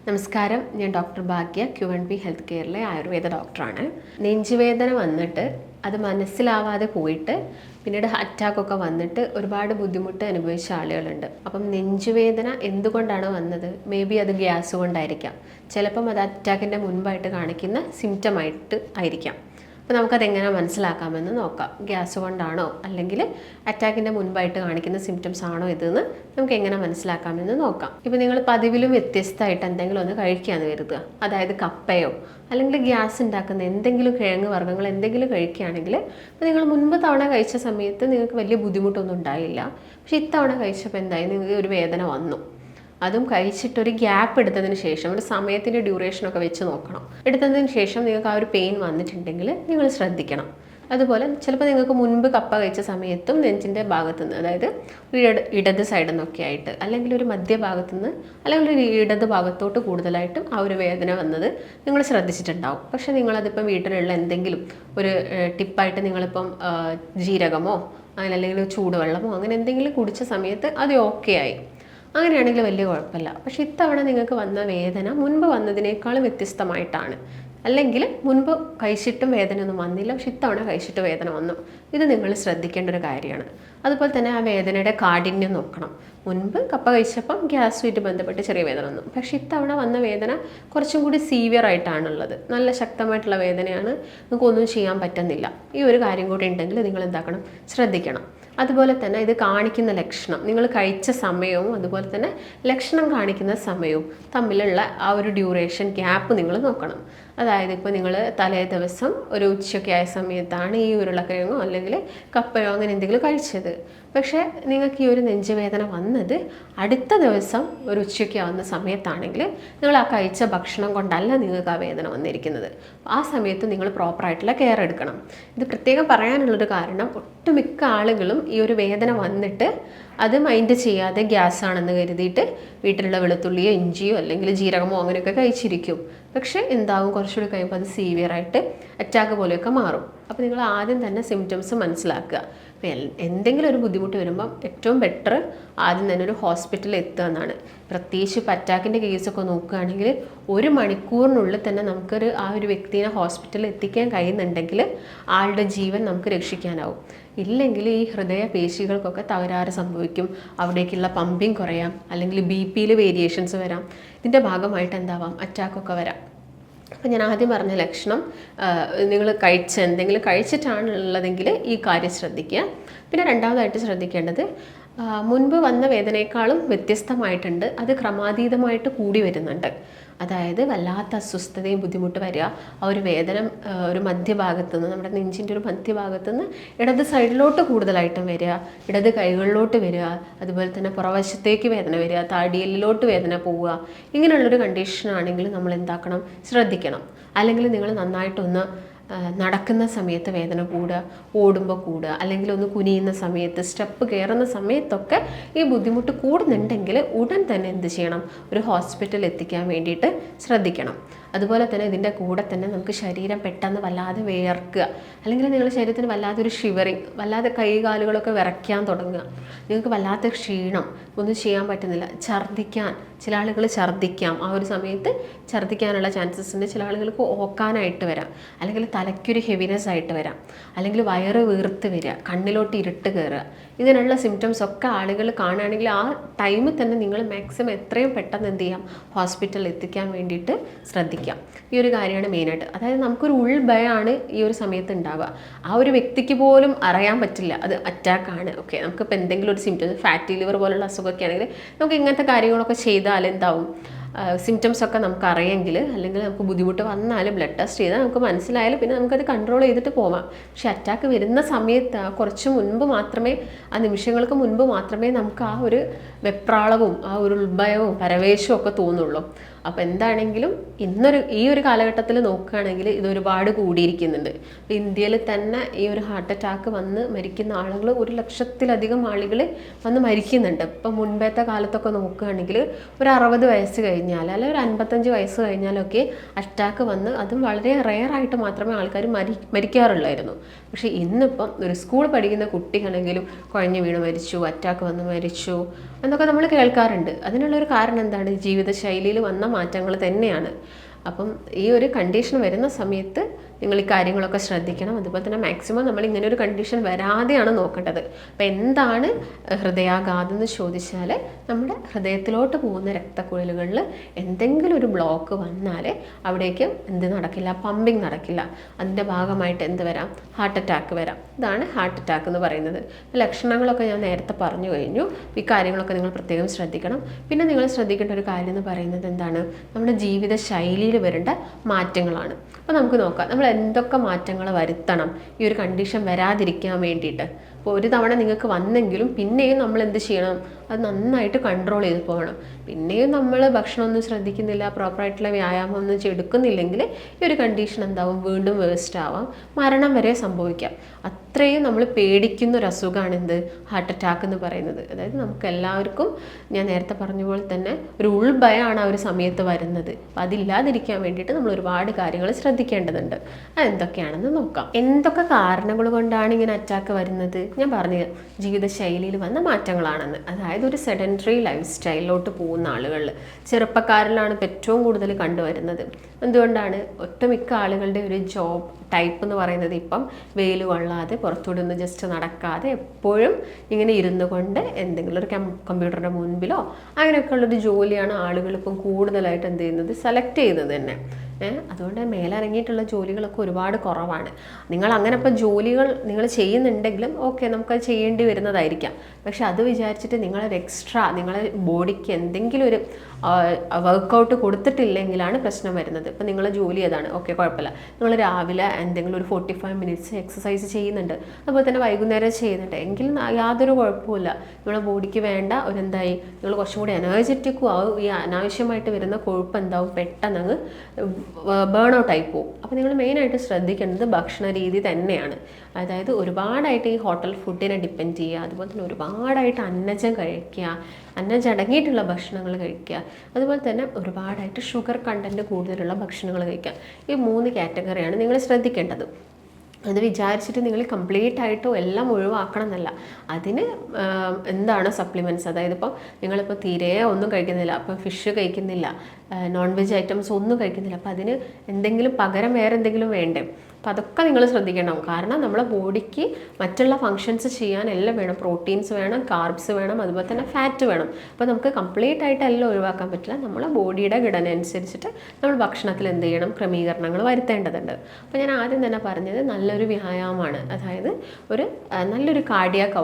നമസ്കാരം, ഞാൻ ഡോക്ടർ ഭാഗ്യ Q&B health കെയറിലെ Ayurveda ഡോക്ടറാണ്. നെഞ്ചുവേദന വന്നിട്ട് അത് മനസ്സിലാവാതെ പോയിട്ട് പിന്നീട് അറ്റാക്കൊക്കെ വന്നിട്ട് ഒരുപാട് ബുദ്ധിമുട്ട് അനുഭവിച്ച ആളുകളുണ്ട്. അപ്പം നെഞ്ചുവേദന എന്തുകൊണ്ടാണ് വന്നത്? മേ ബി അത് ഗ്യാസ് കൊണ്ടായിരിക്കാം, ചിലപ്പം അത് അറ്റാക്കിൻ്റെ മുൻപായിട്ട് കാണിക്കുന്ന സിംറ്റമായിട്ട് ആയിരിക്കാം. അപ്പോൾ നമുക്കതെങ്ങനെ മനസ്സിലാക്കാമെന്ന് നോക്കാം. ഗ്യാസ് കൊണ്ടാണോ അല്ലെങ്കിൽ അറ്റാക്കിൻ്റെ മുൻപായിട്ട് കാണിക്കുന്ന സിംറ്റംസ് ആണോ ഇതെന്ന് നമുക്ക് എങ്ങനെ മനസ്സിലാക്കാമെന്ന് നോക്കാം. ഇപ്പോൾ നിങ്ങൾ പതിവിലും വ്യത്യസ്തമായിട്ട് എന്തെങ്കിലും ഒന്ന് കഴിക്കുകയെന്ന് കരുതുക. അതായത് കപ്പയോ അല്ലെങ്കിൽ ഗ്യാസ് ഉണ്ടാക്കുന്ന എന്തെങ്കിലും കിഴങ്ങ് വർഗ്ഗങ്ങൾ എന്തെങ്കിലും കഴിക്കുകയാണെങ്കിൽ അപ്പോൾ നിങ്ങൾ മുൻപ് തവണ കഴിച്ച സമയത്ത് നിങ്ങൾക്ക് വലിയ ബുദ്ധിമുട്ടൊന്നും ഉണ്ടായില്ല. പക്ഷേ ഇത്തവണ കഴിച്ചപ്പോൾ എന്തായി, നിങ്ങൾക്ക് ഒരു വേദന വന്നു. അതും കഴിച്ചിട്ടൊരു ഗ്യാപ്പ് എടുത്തതിന് ശേഷം ഒരു സമയത്തിൻ്റെ ഡ്യൂറേഷനൊക്കെ വെച്ച് നോക്കണം. എടുത്തതിന് ശേഷം നിങ്ങൾക്ക് ആ ഒരു പെയിൻ വന്നിട്ടുണ്ടെങ്കിൽ നിങ്ങൾ ശ്രദ്ധിക്കണം. അതുപോലെ ചിലപ്പോൾ നിങ്ങൾക്ക് മുൻപ് കപ്പ കഴിച്ച സമയത്തും നെഞ്ചിൻ്റെ ഭാഗത്തുനിന്ന്, അതായത് ഒരു ഇടത് സൈഡിൽ നിന്നൊക്കെ ആയിട്ട് അല്ലെങ്കിൽ ഒരു മധ്യഭാഗത്തുനിന്ന് അല്ലെങ്കിൽ ഒരു ഇടത് ഭാഗത്തോട്ട് കൂടുതലായിട്ടും ആ ഒരു വേദന വന്നത് നിങ്ങൾ ശ്രദ്ധിച്ചിട്ടുണ്ടാവും. പക്ഷേ നിങ്ങളതിപ്പം വീട്ടിലുള്ള എന്തെങ്കിലും ഒരു ടിപ്പായിട്ട് നിങ്ങളിപ്പം ജീരകമോ അല്ലെങ്കിൽ ചൂടുവെള്ളമോ അങ്ങനെ എന്തെങ്കിലും കുടിച്ച സമയത്ത് അത് ഓക്കെ ആയി. അങ്ങനെയാണെങ്കിൽ വലിയ കുഴപ്പമില്ല. പക്ഷേ ഇത്തവണ നിങ്ങൾക്ക് വന്ന വേദന മുൻപ് വന്നതിനേക്കാളും വ്യത്യസ്തമായിട്ടാണ്. അല്ലെങ്കിൽ മുൻപ് കഴിച്ചിട്ടും വേദനയൊന്നും വന്നില്ല, പക്ഷെ ഇത്തവണ കഴിച്ചിട്ട് വേദന വന്നു. ഇത് നിങ്ങൾ ശ്രദ്ധിക്കേണ്ട ഒരു കാര്യമാണ്. അതുപോലെ തന്നെ ആ വേദനയുടെ കാഠിന്യം നോക്കണം. മുൻപ് കപ്പ കഴിച്ചപ്പം ഗ്യാസുമായിട്ട് ബന്ധപ്പെട്ട് ചെറിയ വേദന വന്നു, പക്ഷേ ഇത്തവണ വന്ന വേദന കുറച്ചും കൂടി സീവിയർ ആയിട്ടാണുള്ളത്. നല്ല ശക്തമായിട്ടുള്ള വേദനയാണ്, നിങ്ങൾക്കൊന്നും ചെയ്യാൻ പറ്റുന്നില്ല. ഈ ഒരു കാര്യം കൂടി ഉണ്ടെങ്കിൽ നിങ്ങൾ എന്താക്കണം, ശ്രദ്ധിക്കണം. അതുപോലെ തന്നെ ഇത് കാണിക്കുന്ന ലക്ഷണം, നിങ്ങൾ കഴിച്ച സമയവും അതുപോലെ തന്നെ ലക്ഷണം കാണിക്കുന്ന സമയവും തമ്മിലുള്ള ആ ഒരു ഡ്യൂറേഷൻ ഗ്യാപ്പ് നിങ്ങൾ നോക്കണം. അതായത് ഇപ്പോൾ നിങ്ങൾ തലേ ദിവസം ഒരു ഉച്ചയൊക്കെ ആയ സമയത്താണ് ഈ ഉരുളക്കിഴങ്ങോ അല്ലെങ്കിൽ കപ്പയോ അങ്ങനെ എന്തെങ്കിലും കഴിച്ചത്. പക്ഷേ നിങ്ങൾക്ക് ഈ ഒരു നെഞ്ചുവേദന വന്നത് അടുത്ത ദിവസം ഒരു ഉച്ചയ്ക്ക് ആവുന്ന സമയത്താണെങ്കിൽ നിങ്ങൾ ആ കഴിച്ച ഭക്ഷണം കൊണ്ടല്ല നിങ്ങൾക്ക് ആ വേദന വന്നിരിക്കുന്നത്. ആ സമയത്ത് നിങ്ങൾ പ്രോപ്പറായിട്ടുള്ള കെയർ എടുക്കണം. ഇത് പ്രത്യേകം പറയാനുള്ളൊരു കാരണം, ഒട്ടുമിക്ക ആളുകളും ഈ ഒരു വേദന വന്നിട്ട് അത് മൈൻഡ് ചെയ്യാതെ ഗ്യാസ് ആണെന്ന് കരുതിയിട്ട് വീട്ടിലുള്ള വെളുത്തുള്ളിയോ ഇഞ്ചിയോ അല്ലെങ്കിൽ ജീരകമോ അങ്ങനെയൊക്കെ കഴിച്ചിരിക്കും. പക്ഷേ എന്താവും, കുറച്ചുകൂടി കഴിയുമ്പോൾ അത് സീവിയറായിട്ട് അറ്റാക്ക് പോലെയൊക്കെ മാറും. അപ്പോൾ നിങ്ങൾ ആദ്യം തന്നെ സിംറ്റംസ് മനസ്സിലാക്കുക. അപ്പോൾ എന്തെങ്കിലും ഒരു ബുദ്ധിമുട്ട് വരുമ്പം ഏറ്റവും ബെറ്റർ ആദ്യം തന്നെ ഒരു ഹോസ്പിറ്റലിൽ എത്തുക എന്നാണ്. പ്രത്യേകിച്ച് ഇപ്പോൾ അറ്റാക്കിൻ്റെ കേസൊക്കെ നോക്കുകയാണെങ്കിൽ 1 മണിക്കൂറിനുള്ളിൽ തന്നെ നമുക്കൊരു ആ ഒരു വ്യക്തിയെ ഹോസ്പിറ്റലിൽ എത്തിക്കാൻ കഴിയുന്നുണ്ടെങ്കിൽ ആളുടെ ജീവൻ നമുക്ക് രക്ഷിക്കാനാവും. ഇല്ലെങ്കിൽ ഈ ഹൃദയപേശികൾക്കൊക്കെ തകരാറ് സംഭവിക്കും, അവിടേക്കുള്ള പമ്പിങ് കുറയാം, അല്ലെങ്കിൽ BP വേരിയേഷൻസ് വരാം. ഇതിൻ്റെ ഭാഗമായിട്ട് എന്താവാം, അറ്റാക്കൊക്കെ വരാം. അപ്പോൾ ഞാൻ ആദ്യം പറഞ്ഞ ലക്ഷണം, നിങ്ങൾ എന്തെങ്കിലും കഴിച്ചിട്ടാണ് ഉള്ളതെങ്കിൽ ഈ കാര്യം ശ്രദ്ധിക്കുക. പിന്നെ രണ്ടാമതായിട്ട് ശ്രദ്ധിക്കേണ്ടത്, മുൻപ് വന്ന വേദനയെക്കാളും വ്യത്യസ്തമായിട്ടുണ്ട്, അത് ക്രമാതീതമായിട്ട് കൂടി വരുന്നുണ്ട്. അതായത് വല്ലാത്ത അസ്വസ്ഥതയും ബുദ്ധിമുട്ട് വരിക, ആ ഒരു വേദന ഒരു മധ്യഭാഗത്തുനിന്ന്, നമ്മുടെ നെഞ്ചിൻ്റെ ഒരു മധ്യഭാഗത്തുനിന്ന് ഇടത് സൈഡിലോട്ട് കൂടുതലായിട്ടും വരിക, ഇടത് കൈകളിലോട്ട് വരിക, അതുപോലെ തന്നെ പുറവശത്തേക്ക് വേദന വരിക, താടിയലിലോട്ട് വേദന പോവുക. ഇങ്ങനെയുള്ളൊരു കണ്ടീഷനാണെങ്കിൽ നമ്മൾ എന്താക്കണം, ശ്രദ്ധിക്കണം. അല്ലെങ്കിൽ നിങ്ങൾ നന്നായിട്ടൊന്ന് നടക്കുന്ന സമയത്ത് വേദന കൂടുക, ഓടുമ്പോൾ കൂടുക, അല്ലെങ്കിൽ ഒന്ന് കുനിയുന്ന സമയത്ത്, സ്റ്റെപ്പ് കയറുന്ന സമയത്തൊക്കെ ഈ ബുദ്ധിമുട്ട് കൂടുന്നുണ്ടെങ്കിൽ ഉടൻ തന്നെ എന്ത് ചെയ്യണം, ഒരു ഹോസ്പിറ്റലിൽ എത്തിക്കാൻ വേണ്ടിയിട്ട് ശ്രദ്ധിക്കണം. അതുപോലെ തന്നെ ഇതിൻ്റെ കൂടെ തന്നെ നമുക്ക് ശരീരം പെട്ടെന്ന് വല്ലാതെ വിയർക്കുക, അല്ലെങ്കിൽ നിങ്ങളുടെ ശരീരത്തിന് വല്ലാത്തൊരു ഷിവറിങ്, വല്ലാതെ കൈകാലുകളൊക്കെ വിറയ്ക്കാൻ തുടങ്ങുക, നിങ്ങൾക്ക് വല്ലാത്ത ക്ഷീണം, ഒന്നും ചെയ്യാൻ പറ്റുന്നില്ല, ഛർദ്ദിക്കാൻ, ചില ആളുകൾ ഛർദ്ദിക്കാം, ആ ഒരു സമയത്ത് ഛർദ്ദിക്കാനുള്ള ചാൻസസ് ഉണ്ട്. ചില ആളുകൾക്ക് ഓക്കാനായിട്ട് വരാം, അല്ലെങ്കിൽ തലയ്ക്കൊരു ഹെവിനെസ് ആയിട്ട് വരാം, അല്ലെങ്കിൽ വയറ് വീർത്ത് വരിക, കണ്ണിലോട്ട് ഇരുട്ട് കയറുക. ഇതിനുള്ള സിംറ്റംസ് ഒക്കെ ആളുകൾ കാണുകയാണെങ്കിൽ ആ ടൈമിൽ തന്നെ നിങ്ങൾ മാക്സിമം എത്രയും പെട്ടെന്ന് എന്ത് ചെയ്യാം, ഹോസ്പിറ്റലിൽ എത്തിക്കാൻ വേണ്ടിയിട്ട് ശ്രദ്ധിക്കാം. ഈ ഒരു കാര്യമാണ് മെയിനായിട്ട്. അതായത് നമുക്കൊരു ഉൾഭയമാണ് ഈ ഒരു സമയത്ത് ഉണ്ടാവുക. ആ ഒരു വ്യക്തിക്ക് പോലും അറിയാൻ പറ്റില്ല അത് അറ്റാക്കാണ്. ഓക്കെ, നമുക്കിപ്പോൾ എന്തെങ്കിലും ഒരു സിംറ്റംസ്, ഫാറ്റി ലിവർ പോലുള്ള അസുഖമൊക്കെ ആണെങ്കിൽ നമുക്ക് ഇങ്ങനത്തെ കാര്യങ്ങളൊക്കെ ചെയ്താൽ എന്താവും, സിംറ്റംസ് ഒക്കെ നമുക്ക് അറിയെങ്കിൽ, അല്ലെങ്കിൽ നമുക്ക് ബുദ്ധിമുട്ട് വന്നാലും ബ്ലഡ് ടെസ്റ്റ് ചെയ്താൽ നമുക്ക് മനസ്സിലായാലും പിന്നെ നമുക്കത് കൺട്രോൾ ചെയ്തിട്ട് പോവാം. പക്ഷെ അറ്റാക്ക് വരുന്ന സമയത്ത് കുറച്ച് മുൻപ് മാത്രമേ, ആ നിമിഷങ്ങൾക്ക് മുൻപ് മാത്രമേ നമുക്ക് ആ ഒരു വെപ്രാളവും ആ ഒരു ഉൾഭയവും പരവേശവും ഒക്കെ തോന്നുള്ളൂ. അപ്പോൾ എന്താണെങ്കിലും ഈ ഒരു കാലഘട്ടത്തിൽ നോക്കുകയാണെങ്കിൽ ഇതൊരുപാട് കൂടിയിരിക്കുന്നുണ്ട്. ഇന്ത്യയിൽ തന്നെ ഈ ഒരു ഹാർട്ട് അറ്റാക്ക് വന്ന് മരിക്കുന്ന ആളുകൾ 1,00,000-ലധികം ആളുകൾ വന്ന് മരിക്കുന്നുണ്ട്. ഇപ്പം മുൻപത്തെ കാലത്തൊക്കെ നോക്കുകയാണെങ്കിൽ ഒരു 60 വയസ്സ് കഴിഞ്ഞാൽ അല്ലെങ്കിൽ ഒരു 55 വയസ്സ് കഴിഞ്ഞാലൊക്കെ അറ്റാക്ക് വന്ന്, അതും വളരെ റെയറായിട്ട് മാത്രമേ ആൾക്കാർ മരിക്കാറുള്ളായിരുന്നു. പക്ഷേ ഇന്നിപ്പം ഒരു സ്കൂൾ പഠിക്കുന്ന കുട്ടികളെങ്കിലും കുഴഞ്ഞു വീണ് മരിച്ചു, അറ്റാക്ക് വന്ന് മരിച്ചു, എന്നൊക്കെ നമ്മൾ കേൾക്കാറുണ്ട്. അതിനുള്ളൊരു കാരണം എന്താണ്? ജീവിതശൈലിയിൽ വന്ന മാറ്റങ്ങൾ തന്നെയാണ്. അപ്പം ഈ ഒരു കണ്ടീഷൻ വരുന്ന സമയത്ത് നിങ്ങൾ ഈ കാര്യങ്ങളൊക്കെ ശ്രദ്ധിക്കണം. അതുപോലെ തന്നെ മാക്സിമം നമ്മൾ ഇങ്ങനെ ഒരു കണ്ടീഷൻ വരാതെയാണ് നോക്കേണ്ടത്. അപ്പം എന്താണ് ഹൃദയാഘാതം എന്ന് ചോദിച്ചാൽ, നമ്മുടെ ഹൃദയത്തിലോട്ട് പോകുന്ന രക്തക്കുഴലുകളിൽ എന്തെങ്കിലും ഒരു ബ്ലോക്ക് വന്നാൽ അവിടേക്ക് എന്ത് നടക്കില്ല, പമ്പിങ് നടക്കില്ല. അതിൻ്റെ ഭാഗമായിട്ട് എന്ത് വരാം? ഹാർട്ട് അറ്റാക്ക് വരാം. ഇതാണ് ഹാർട്ട് അറ്റാക്ക് എന്ന് പറയുന്നത്. ലക്ഷണങ്ങളൊക്കെ ഞാൻ നേരത്തെ പറഞ്ഞു കഴിഞ്ഞു. ഈ കാര്യങ്ങളൊക്കെ നിങ്ങൾ പ്രത്യേകം ശ്രദ്ധിക്കണം. പിന്നെ നിങ്ങൾ ശ്രദ്ധിക്കേണ്ട ഒരു കാര്യം എന്ന് പറയുന്നത് എന്താണ്? നമ്മുടെ ജീവിതശൈലിയിൽ വരേണ്ട മാറ്റങ്ങളാണ്. അപ്പോൾ നമുക്ക് നോക്കാം നമ്മൾ എന്തൊക്കെ മാറ്റങ്ങൾ വരുത്തണം ഈ ഒരു കണ്ടീഷൻ വരാതിരിക്കാൻ വേണ്ടിയിട്ട്. അപ്പോൾ ഒരു തവണ നിങ്ങൾക്ക് വന്നെങ്കിലും പിന്നെയും നമ്മൾ എന്ത് ചെയ്യണം? അത് നന്നായിട്ട് കൺട്രോൾ ചെയ്ത് പോകണം. പിന്നെയും നമ്മൾ ഭക്ഷണമൊന്നും ശ്രദ്ധിക്കുന്നില്ല, പ്രോപ്പറായിട്ടുള്ള വ്യായാമം ഒന്നും എടുക്കുന്നില്ലെങ്കിൽ ഈ ഒരു കണ്ടീഷൻ എന്താവും? വീണ്ടും വേസ്റ്റ് ആവാം, മരണം വരെ സംഭവിക്കാം. അത്രയും നമ്മൾ പേടിക്കുന്ന ഒരു അസുഖമാണ് എന്ത്? ഹാർട്ട് അറ്റാക്ക് എന്ന് പറയുന്നത്. അതായത് നമുക്ക് എല്ലാവർക്കും ഞാൻ നേരത്തെ പറഞ്ഞ പോലെ തന്നെ ഒരു ഉൾഭയമാണ് ആ ഒരു സമയത്ത് വരുന്നത്. അപ്പം അതില്ലാതിരിക്കാൻ വേണ്ടിയിട്ട് നമ്മൾ ഒരുപാട് കാര്യങ്ങൾ ശ്രദ്ധിക്കേണ്ടതുണ്ട്. അതെന്തൊക്കെയാണെന്ന് നോക്കാം. എന്തൊക്കെ കാരണങ്ങൾ കൊണ്ടാണ് ഇങ്ങനെ അറ്റാക്ക് വരുന്നത്? ഞാൻ പറഞ്ഞു ജീവിതശൈലിയിൽ വന്ന മാറ്റങ്ങളാണെന്ന്. അതായത് ഒരു സെഡൻറ്ററി ലൈഫ് സ്റ്റൈലിലോട്ട് പോകുന്ന ആളുകളിൽ, ചെറുപ്പക്കാരിലാണ് ഇപ്പോൾ ഏറ്റവും കൂടുതൽ കണ്ടുവരുന്നത്. എന്തുകൊണ്ടാണ്? ഒട്ടുമിക്ക ആളുകളുടെ ഒരു ജോബ് ടൈപ്പ് എന്ന് പറയുന്നത് ഇപ്പം വെയിൽ കൊള്ളാതെ പുറത്തൂടെ ഒന്ന് ജസ്റ്റ് നടക്കാതെ എപ്പോഴും ഇങ്ങനെ ഇരുന്നു കൊണ്ട് എന്തെങ്കിലും ഒരു കമ്പ്യൂട്ടറിൻ്റെ മുൻപിലോ അങ്ങനെയൊക്കെ ഉള്ളൊരു ജോലിയാണ് ആളുകൾ ഇപ്പം കൂടുതലായിട്ട് എന്ത് ചെയ്യുന്നത്? സെലക്ട് ചെയ്യുന്നത് തന്നെ. അതുകൊണ്ട് മേലിറങ്ങിയിട്ടുള്ള ജോലികളൊക്കെ ഒരുപാട് കുറവാണ്. നിങ്ങൾ അങ്ങനെ ഇപ്പം ജോലികൾ നിങ്ങൾ ചെയ്യുന്നുണ്ടെങ്കിലും ഓക്കെ, നമുക്കത് ചെയ്യേണ്ടി വരുന്നതായിരിക്കാം. പക്ഷെ അത് വിചാരിച്ചിട്ട് നിങ്ങളൊരു എക്സ്ട്രാ നിങ്ങളെ ബോഡിക്ക് എന്തെങ്കിലും ഒരു വർക്കൗട്ട് കൊടുത്തിട്ടില്ലെങ്കിലാണ് പ്രശ്നം വരുന്നത്. ഇപ്പം നിങ്ങളെ ജോലി ഏതാണ്? ഓക്കെ, കുഴപ്പമില്ല. നിങ്ങൾ രാവിലെ എന്തെങ്കിലും ഒരു 45 മിനിറ്റ്സ് എക്സസൈസ് ചെയ്യുന്നുണ്ട്, അതുപോലെ തന്നെ വൈകുന്നേരം ചെയ്യുന്നുണ്ട് എങ്കിൽ യാതൊരു കുഴപ്പമില്ല. നിങ്ങളുടെ ബോഡിക്ക് വേണ്ട ഒരു എന്തായി, നിങ്ങൾ കുറച്ചും കൂടി എനർജറ്റിക്കും ആവും. ഈ അനാവശ്യമായിട്ട് വരുന്ന കൊഴുപ്പ് എന്താവും? പെട്ടെന്ന് അങ്ങ് ബേൺ ഔട്ട് ആയി പോകും. അപ്പോൾ നിങ്ങൾ മെയിനായിട്ട് ശ്രദ്ധിക്കേണ്ടത് ഭക്ഷണ രീതി തന്നെയാണ്. അതായത് ഒരുപാടായിട്ട് ഈ ഹോട്ടൽ ഫുഡിനെ ഡിപ്പെൻഡ് ചെയ്യുക, അതുപോലെ തന്നെ ഒരുപാടായിട്ട് അന്നജം കഴിക്കുക, അന്നജം അടങ്ങിയിട്ടുള്ള ഭക്ഷണങ്ങൾ കഴിക്കുക, അതുപോലെ തന്നെ ഒരുപാടായിട്ട് ഷുഗർ കണ്ടൻറ്റ് കൂടുതലുള്ള ഭക്ഷണങ്ങൾ കഴിക്കുക. ഈ 3 കാറ്റഗറിയാണ് നിങ്ങൾ ശ്രദ്ധിക്കേണ്ടത്. അത് വിചാരിച്ചിട്ട് നിങ്ങൾ കംപ്ലീറ്റ് ആയിട്ടോ എല്ലാം ഒഴിവാക്കണം എന്നല്ല. അതിന് എന്താണ് സപ്ലിമെൻറ്റ്സ്, അതായത് ഇപ്പോൾ നിങ്ങളിപ്പോൾ തീരെ ഒന്നും കഴിക്കുന്നില്ല, അപ്പം ഫിഷ് കഴിക്കുന്നില്ല, നോൺ വെജ് ഐറ്റംസ് ഒന്നും കഴിക്കുന്നില്ല, അപ്പോൾ അതിന് എന്തെങ്കിലും പകരം വേറെ എന്തെങ്കിലും വേണ്ടേ? അപ്പോൾ അതൊക്കെ നിങ്ങൾ ശ്രദ്ധിക്കണം. കാരണം നമ്മളെ ബോഡിക്ക് മറ്റുള്ള ഫങ്ഷൻസ് ചെയ്യാൻ എല്ലാം വേണം. പ്രോട്ടീൻസ് വേണം, കാർബ്സ് വേണം, അതുപോലെ തന്നെ ഫാറ്റ് വേണം. അപ്പോൾ നമുക്ക് കംപ്ലീറ്റ് ആയിട്ട് എല്ലാം ഒഴിവാക്കാൻ പറ്റില്ല. നമ്മളെ ബോഡിയുടെ ഘടന അനുസരിച്ചിട്ട് നമ്മൾ ഭക്ഷണത്തിൽ എന്ത് ചെയ്യണം? ക്രമീകരണങ്ങൾ വരുത്തേണ്ടതുണ്ട്. അപ്പോൾ ഞാൻ ആദ്യം തന്നെ പറഞ്ഞത് നല്ലൊരു വ്യായാമമാണ്. അതായത് ഒരു നല്ലൊരു കാർഡിയാക്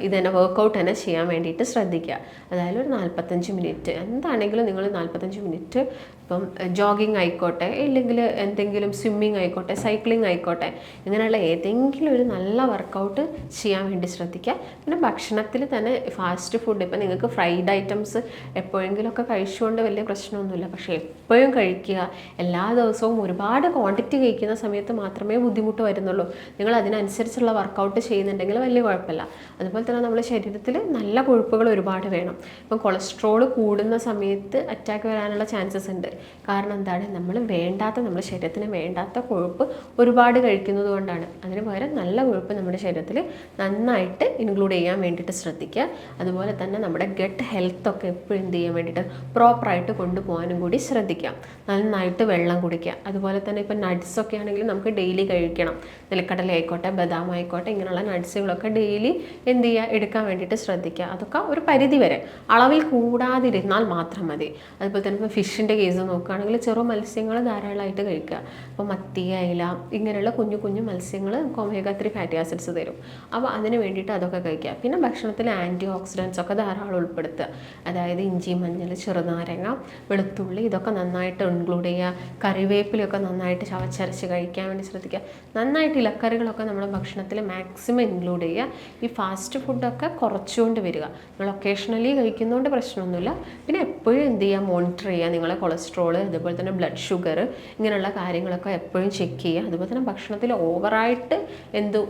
ഇതന്നെ വർക്കൗട്ട് തന്നെ ചെയ്യാൻ വേണ്ടിയിട്ട് ശ്രദ്ധിക്കുക. അതായത് ഒരു 45 മിനിറ്റ് എന്താണെങ്കിലും നിങ്ങൾ 45 മിനിറ്റ് ഇപ്പം ജോഗിങ് ആയിക്കോട്ടെ, ഇല്ലെങ്കിൽ എന്തെങ്കിലും സ്വിമ്മിങ് ആയിക്കോട്ടെ, സൈക്ലിംഗ് ആയിക്കോട്ടെ, ഇങ്ങനെയുള്ള ഏതെങ്കിലും ഒരു നല്ല വർക്കൗട്ട് ചെയ്യാൻ വേണ്ടി ശ്രദ്ധിക്കുക. പിന്നെ ഭക്ഷണത്തിൽ തന്നെ ഫാസ്റ്റ് ഫുഡ്, ഇപ്പം നിങ്ങൾക്ക് ഫ്രൈഡ് ഐറ്റംസ് എപ്പോഴെങ്കിലുമൊക്കെ കഴിച്ചുകൊണ്ട് വലിയ പ്രശ്നമൊന്നുമില്ല. പക്ഷേ എപ്പോഴും കഴിക്കുക, എല്ലാ ദിവസവും ഒരുപാട് ക്വാണ്ടിറ്റി കഴിക്കുന്ന സമയത്ത് മാത്രമേ ബുദ്ധിമുട്ട് വരുന്നുള്ളൂ. നിങ്ങൾ അതിനനുസരിച്ചുള്ള വർക്കൗട്ട് ചെയ്യുന്നുണ്ടെങ്കിൽ വലിയ കുഴപ്പമില്ല. അതുപോലെ തന്നെ നമ്മുടെ ശരീരത്തിൽ നല്ല കൊഴുപ്പുകൾ ഒരുപാട് വേണം. ഇപ്പം കൊളസ്ട്രോൾ കൂടുന്ന സമയത്ത് അറ്റാക്ക് വരാനുള്ള ചാൻസസ് ഉണ്ട്. കാരണം എന്താണ്? നമ്മുടെ ശരീരത്തിന് വേണ്ടാത്ത കൊഴുപ്പ് ഒരുപാട് കഴിക്കുന്നത് കൊണ്ടാണ്. അതിന് പകരം നല്ല കൊഴുപ്പ് നമ്മുടെ ശരീരത്തിൽ നന്നായിട്ട് ഇൻക്ലൂഡ് ചെയ്യാൻ വേണ്ടിയിട്ട് ശ്രദ്ധിക്കുക. അതുപോലെ തന്നെ നമ്മുടെ ഗട്ട് ഹെൽത്തൊക്കെ എപ്പോഴും എന്ത് ചെയ്യാൻ വേണ്ടിയിട്ട് പ്രോപ്പറായിട്ട് കൊണ്ടുപോകാനും കൂടി ശ്രദ്ധിക്കാം. നന്നായിട്ട് വെള്ളം കുടിക്കുക. അതുപോലെ തന്നെ ഇപ്പം നട്ട്സൊക്കെ ആണെങ്കിൽ നമുക്ക് ഡെയിലി കഴിക്കണം. നിലക്കടല ആയിക്കോട്ടെ, ബദാം ആയിക്കോട്ടെ, ഇങ്ങനെയുള്ള നട്ട്സുകളൊക്കെ ഡെയിലി എന്ത് ചെയ്യുക? എടുക്കാൻ വേണ്ടിയിട്ട് ശ്രദ്ധിക്കുക. അതൊക്കെ ഒരു പരിധി വരെ, അളവിൽ കൂടാതിരുന്നാൽ മാത്രം മതി. അതുപോലെ തന്നെ ഇപ്പോൾ ഫിഷിൻ്റെ കേസ് നോക്കുകയാണെങ്കിൽ ചെറു മത്സ്യങ്ങൾ ധാരാളമായിട്ട് കഴിക്കുക. അപ്പോൾ മത്തി, അയില ഇങ്ങനെയുള്ള കുഞ്ഞു കുഞ്ഞു മത്സ്യങ്ങൾ ഒമേഗ 3 ഫാറ്റി ആസിഡ്സ് തരും. അപ്പോൾ അതിന് വേണ്ടിയിട്ട് അതൊക്കെ കഴിക്കുക. പിന്നെ ഭക്ഷണത്തിൽ ആൻറ്റി ഓക്സിഡൻസ് ഒക്കെ ധാരാളം ഉൾപ്പെടുത്തുക. അതായത് ഇഞ്ചി, മഞ്ഞൾ, ചെറുനാരങ്ങ, വെളുത്തുള്ളി ഇതൊക്കെ നന്നായിട്ട് ഇൻക്ലൂഡ് ചെയ്യുക. കറിവേപ്പിലൊക്കെ നന്നായിട്ട് ചവച്ചരച്ച് കഴിക്കാൻ വേണ്ടി ശ്രദ്ധിക്കുക. നന്നായിട്ട് ഇലക്കറികളൊക്കെ നമ്മുടെ ഭക്ഷണത്തിൽ മാക്സിമം ഇൻക്ലൂഡ് ചെയ്യുക. ഈ ഫാസ്റ്റ് ഫുഡൊക്കെ കുറച്ചുകൊണ്ട് വരിക. നിങ്ങൾ ഒക്കേഷണലി കഴിക്കുന്നതുകൊണ്ട് പ്രശ്നമൊന്നുമില്ല. പിന്നെ എപ്പോഴും എന്ത് ചെയ്യുക? മോണിറ്റർ ചെയ്യുക. നിങ്ങളെ കൊളസ്ട്രോൾ, അതുപോലെ തന്നെ ബ്ലഡ് ഷുഗർ ഇങ്ങനെയുള്ള കാര്യങ്ങളൊക്കെ എപ്പോഴും ചെക്ക് ചെയ്യുക. അതുപോലെ തന്നെ ഭക്ഷണത്തിൽ ഓവറായിട്ട്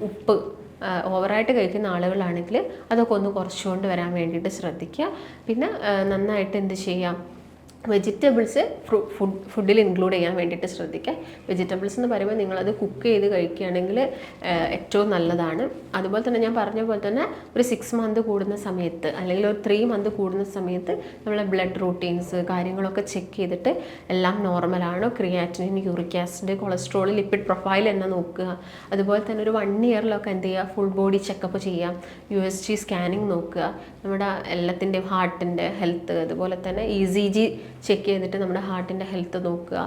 ഉപ്പ് ഓവറായിട്ട് കഴിക്കുന്ന ആളുകളാണെങ്കിൽ അതൊക്കെ ഒന്ന് കുറച്ചുകൊണ്ട് വരാൻ വേണ്ടിയിട്ട് ശ്രദ്ധിക്കുക. പിന്നെ നന്നായിട്ട് എന്ത് ചെയ്യാം? വെജിറ്റബിൾസ് ഫുഡിൽ ഇൻക്ലൂഡ് ചെയ്യാൻ വേണ്ടിയിട്ട് ശ്രദ്ധിക്കുക. വെജിറ്റബിൾസ് എന്ന് പറയുമ്പോൾ നിങ്ങളത് കുക്ക് ചെയ്ത് കഴിക്കുകയാണെങ്കിൽ ഏറ്റവും നല്ലതാണ്. അതുപോലെ തന്നെ ഞാൻ പറഞ്ഞ പോലെ തന്നെ ഒരു 6 മന്ത് കൂടുന്ന സമയത്ത് അല്ലെങ്കിൽ ഒരു 3 മന്ത് കൂടുന്ന സമയത്ത് നമ്മളെ ബ്ലഡ് റൂട്ടീൻസ് കാര്യങ്ങളൊക്കെ ചെക്ക് ചെയ്തിട്ട് എല്ലാം നോർമലാണോ, creatinine, uric acid, cholesterol, lipid profile എന്ന് നോക്കുക. അതുപോലെ തന്നെ ഒരു 1 ഇയറിലൊക്കെ എന്ത് ചെയ്യുക, ഫുൾ ബോഡി ചെക്കപ്പ് ചെയ്യാം, USG സ്കാനിങ് നോക്കുക, നമ്മുടെ എല്ലാത്തിൻ്റെയും ഹാർട്ടിൻ്റെ ഹെൽത്ത്, അതുപോലെ തന്നെ ECG ചെക്ക് ചെയ്തിട്ട് നമ്മുടെ ഹാർട്ടിൻ്റെ ഹെൽത്ത് നോക്കുക.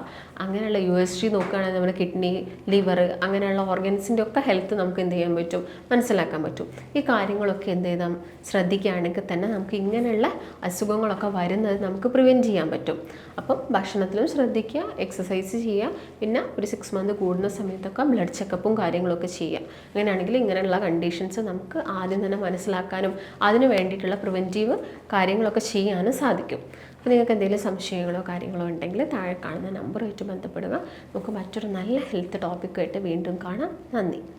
അങ്ങനെയുള്ള USG നോക്കുകയാണെങ്കിൽ നമ്മുടെ കിഡ്നി, ലിവർ, അങ്ങനെയുള്ള ഓർഗൻസിൻ്റെ ഒക്കെ ഹെൽത്ത് നമുക്ക് എന്ത് ചെയ്യാൻ പറ്റും, മനസ്സിലാക്കാൻ പറ്റും. ഈ കാര്യങ്ങളൊക്കെ എന്ത് ചെയ്താൽ ശ്രദ്ധിക്കുകയാണെങ്കിൽ തന്നെ നമുക്ക് ഇങ്ങനെയുള്ള അസുഖങ്ങളൊക്കെ വരുന്നത് നമുക്ക് പ്രിവെൻറ്റ് ചെയ്യാൻ പറ്റും. അപ്പം ഭക്ഷണത്തിലും ശ്രദ്ധിക്കുക, എക്സസൈസ് ചെയ്യുക, പിന്നെ ഒരു 6 മന്ത് കൂടുന്ന സമയത്തൊക്കെ ബ്ലഡ് ചെക്കപ്പും കാര്യങ്ങളൊക്കെ ചെയ്യുക. അങ്ങനെയാണെങ്കിൽ ഇങ്ങനെയുള്ള കണ്ടീഷൻസ് നമുക്ക് ആദ്യം തന്നെ മനസ്സിലാക്കാനും അതിന് വേണ്ടിയിട്ടുള്ള പ്രിവെൻറ്റീവ് കാര്യങ്ങളൊക്കെ ചെയ്യാനും സാധിക്കും. അപ്പോൾ നിങ്ങൾക്ക് എന്തെങ്കിലും സംശയങ്ങളോ കാര്യങ്ങളോ ഉണ്ടെങ്കിൽ താഴെ കാണുന്ന നമ്പറുമായിട്ട് ബന്ധപ്പെടുക. നമുക്ക് മറ്റൊരു നല്ല ഹെൽത്ത് ടോപ്പിക്കായിട്ട് വീണ്ടും കാണാം. നന്ദി.